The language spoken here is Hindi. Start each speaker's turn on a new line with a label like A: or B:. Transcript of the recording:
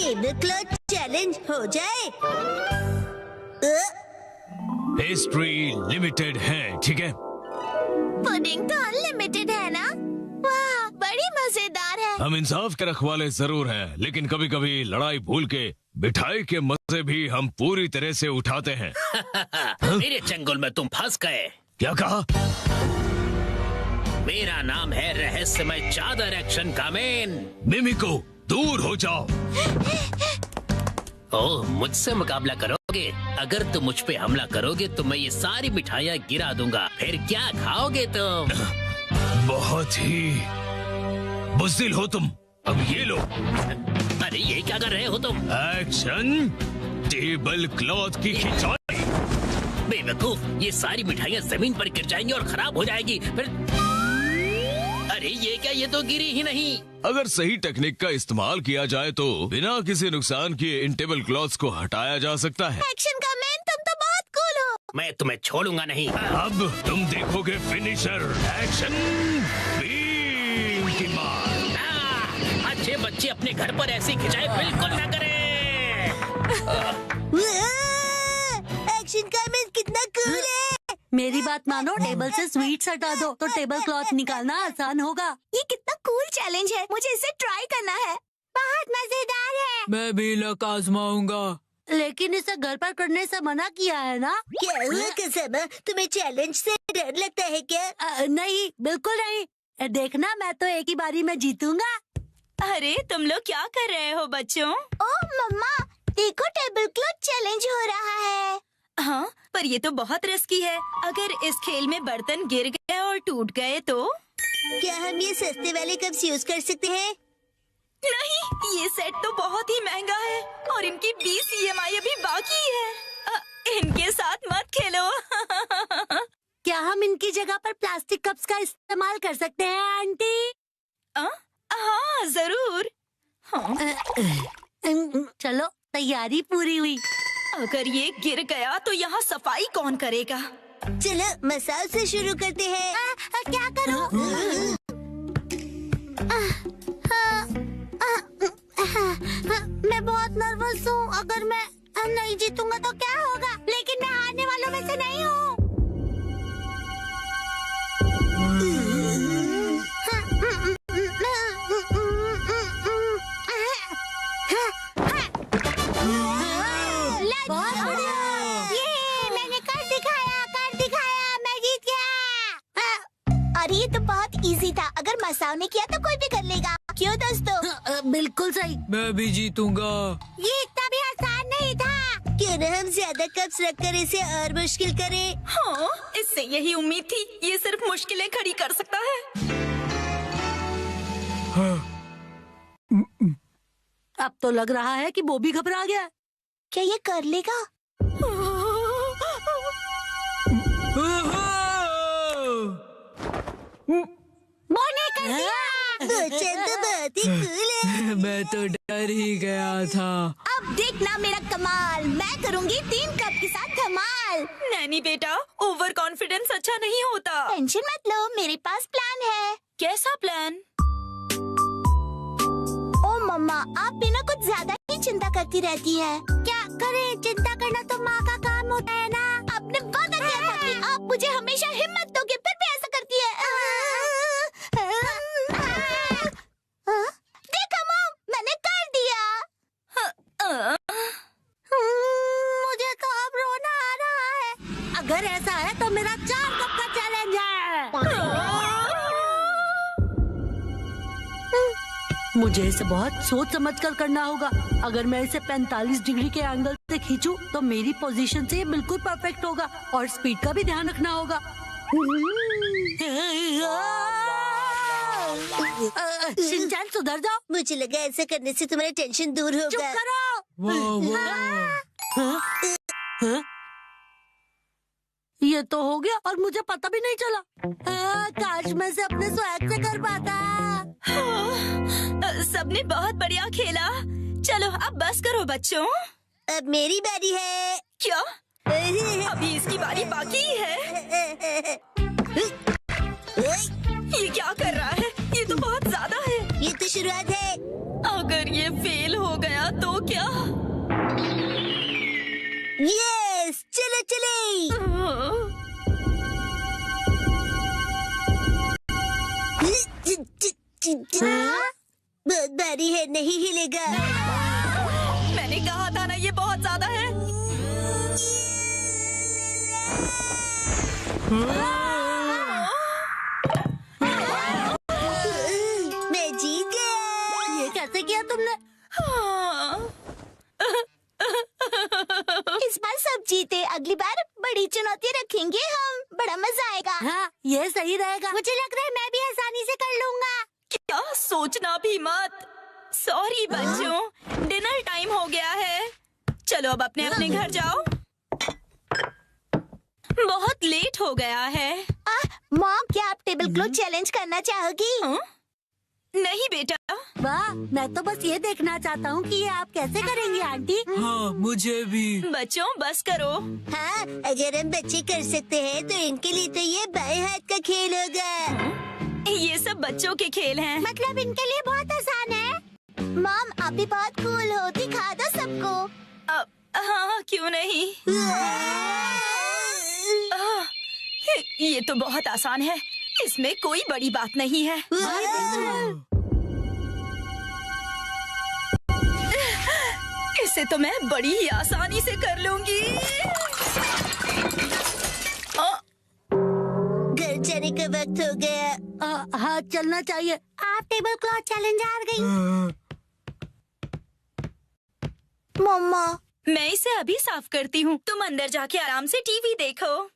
A: टेबल क्लॉथ चैलेंज हो जाए।
B: पेस्ट्री लिमिटेड है, ठीक है?
A: पुडिंग तो अनलिमिटेड है ना? वाह, बड़ी मजेदार है।
B: हम इंसाफ के रखवाले जरूर हैं, लेकिन कभी कभी लड़ाई भूल के मिठाई के मजे भी हम पूरी तरह से उठाते हैं।
C: मेरे चंगुल में तुम फंस गए।
B: क्या कहा?
C: मेरा नाम है रहस्यमय चादर एक्शन कामेन।
B: मिमिको, दूर हो जाओ।
C: ओह, मुझसे मुकाबला करोगे? अगर तुम मुझ पे हमला करोगे तो मैं ये सारी मिठाइयाँ गिरा दूंगा। फिर क्या खाओगे तुम?
B: बहुत ही बुज़दिल हो तुम। अब ये लो।
C: अरे ये क्या कर रहे हो तुम?
B: एक्शन टेबल क्लॉथ की खिंचाई।
C: बेवकूफ, ये सारी मिठाइयाँ जमीन पर गिर जाएंगी और खराब हो जाएगी। फिर अरे ये क्या, ये तो गिरी ही नहीं।
B: अगर सही टेक्निक का इस्तेमाल किया जाए तो बिना किसी नुकसान किए इन टेबल क्लॉथ्स को हटाया जा सकता है।
A: एक्शन का मैन, तुम तो बहुत कूल हो।
C: मैं तुम्हें छोड़ूंगा नहीं।
B: अब तुम देखोगे फिनिशर। एक्शन बीम की मार।
C: अच्छे बच्चे अपने घर पर ऐसी खिंचाई बिल्कुल न करें।
A: एक्शन का मैन कितना कूल है।
D: मेरी बात मानो, टेबल से स्वीट्स हटा दो तो टेबल क्लॉथ निकालना आसान होगा।
A: ये कितना कूल चैलेंज है, मुझे इसे ट्राई करना है। बहुत मजेदार है।
E: मैं भी लक आजमाऊंगा।
D: लेकिन इसे घर पर करने से मना किया है ना?
A: क्या हुआ कसम, तुम्हें चैलेंज से डर लगता है क्या?
D: नहीं, बिल्कुल नहीं। देखना, मैं तो एक ही बारी में जीतूंगा।
F: अरे तुम लोग क्या कर रहे हो बच्चों?
A: ओह मम्मा, देखो टेबल क्लॉथ चैलेंज हो रहा है।
F: हाँ, पर ये तो बहुत रिस्की है। अगर इस खेल में बर्तन गिर गए और टूट गए तो?
A: क्या हम ये सस्ते वाले कप्स यूज कर सकते हैं?
F: नहीं, ये सेट तो बहुत ही महंगा है और इनकी 20 EMI अभी बाकी है। इनके साथ मत खेलो।
D: क्या हम इनकी जगह पर प्लास्टिक कप्स का इस्तेमाल कर सकते हैं आंटी?
F: हाँ जरूर। हाँ।
D: चलो, तैयारी पूरी हुई।
F: अगर ये गिर गया तो यहाँ सफाई कौन करेगा?
A: चलो मसाज से शुरू करते हैं। क्या करूं? मैं बहुत नर्वस हूँ। अगर मैं नहीं जीतूंगा तो क्या होगा? लेकिन मैं हारने वालों में से नहीं हूँ। बहुत बढ़िया। ये मैंने कर दिखाया, मैं जीत गया। अरे ये तो बहुत इजी था। अगर मसाओ ने किया तो कोई भी कर लेगा। क्यों दोस्तों?
D: बिल्कुल सही।
E: मैं भी जीतूंगा।
A: ये इतना भी आसान नहीं था। क्यों न हम ज्यादा कप्स रखकर इसे और मुश्किल करें?
F: हाँ, इससे यही उम्मीद थी। ये सिर्फ मुश्किलें खड़ी कर सकता है।
D: अब तो लग रहा है कि वो भी घबरा गया।
A: क्या ये कर लेगा? बोने कर दिया। चंद तो बहुत ही कूल है।
E: मैं तो डर ही गया था।
A: अब देखना मेरा कमाल। मैं करूंगी 3 कप के साथ धमाल।
F: नैनी बेटा, ओवर कॉन्फिडेंस अच्छा नहीं होता।
A: टेंशन मत लो, मेरे पास प्लान है।
F: कैसा प्लान?
A: ओ मम्मा, आप भी ना कुछ ज्यादा ही चिंता करती रहती है। क्या करें, चिंता करना तो माँ का काम होता है ना। आपने वादा किया था कि आप मुझे हमेशा हिम्मत दोगे, फिर भी ऐसा करती है। देखा मॉम, मैंने कर दिया। मुझे तो अब रोना आ रहा है।
D: अगर ऐसा है तो मेरा 4 कप का चैलेंज है। मुझे इसे बहुत सोच समझ कर करना होगा। अगर मैं इसे 45 डिग्री के एंगल से खींचूं तो मेरी पोजीशन से ये बिल्कुल परफेक्ट होगा और स्पीड का भी ध्यान रखना होगा। शिनचैन, सुधर जाओ।
A: मुझे लगा ऐसा करने से तुम्हारा टेंशन दूर
D: चुप
A: होगा।
D: करो। ये तो हो गया और मुझे पता भी नहीं चला। काश मैं इसे अपने स्वैग से कर पाता।
F: सबने बहुत बढ़िया खेला। चलो अब बस करो बच्चों।
A: अब मेरी बारी है।
F: क्या? अभी इसकी बारी बाकी है। ये क्या कर रहा है? ये तो बहुत ज्यादा है।
A: ये तो शुरुआत है।
F: अगर ये फेल हो गया तो
A: बहुत भारी है, नहीं हिलेगा।
F: मैंने कहा था ना, ये बहुत ज्यादा है।
A: मैं जीत गया।
D: ये कैसे किया तुमने?
A: इस बार सब जीते, अगली बार बड़ी चुनौती रखेंगे हम, बड़ा मजा आएगा।
D: हाँ, ये सही रहेगा।
A: मुझे लग रहा है मैं भी आसानी से कर लूंगा।
F: क्या सोचना भी मत। सॉरी बच्चों, डिनर टाइम हो गया है। चलो अब अपने अपने घर जाओ, बहुत लेट हो गया है।
A: मॉम, क्या आप टेबल क्लॉथ चैलेंज करना चाहोगी?
F: नहीं बेटा।
D: वाह, मैं तो बस ये देखना चाहता हूँ कि ये आप कैसे करेंगी आंटी।
E: हाँ मुझे भी।
F: बच्चों बस करो।
A: हाँ, अगर हम बच्चे कर सकते हैं तो इनके लिए तो ये बाएं हाथ का खेल होगा।
F: ये सब बच्चों के खेल हैं।
A: मतलब इनके लिए बहुत आसान है। मॉम, आप भी बहुत कूल हो, दिखा दो सबको।
F: हाँ क्यों नहीं। ये तो बहुत आसान है, इसमें कोई बड़ी बात नहीं है। इसे तो मैं बड़ी ही आसानी से कर लूंगी।
A: घर जाने का वक्त हो गया।
D: हाँ, चलना चाहिए।
A: आप टेबल क्लॉथ चैलेंज हार गई। मम्मा,
F: मैं इसे अभी साफ करती हूँ, तुम अंदर जाके आराम से टीवी देखो।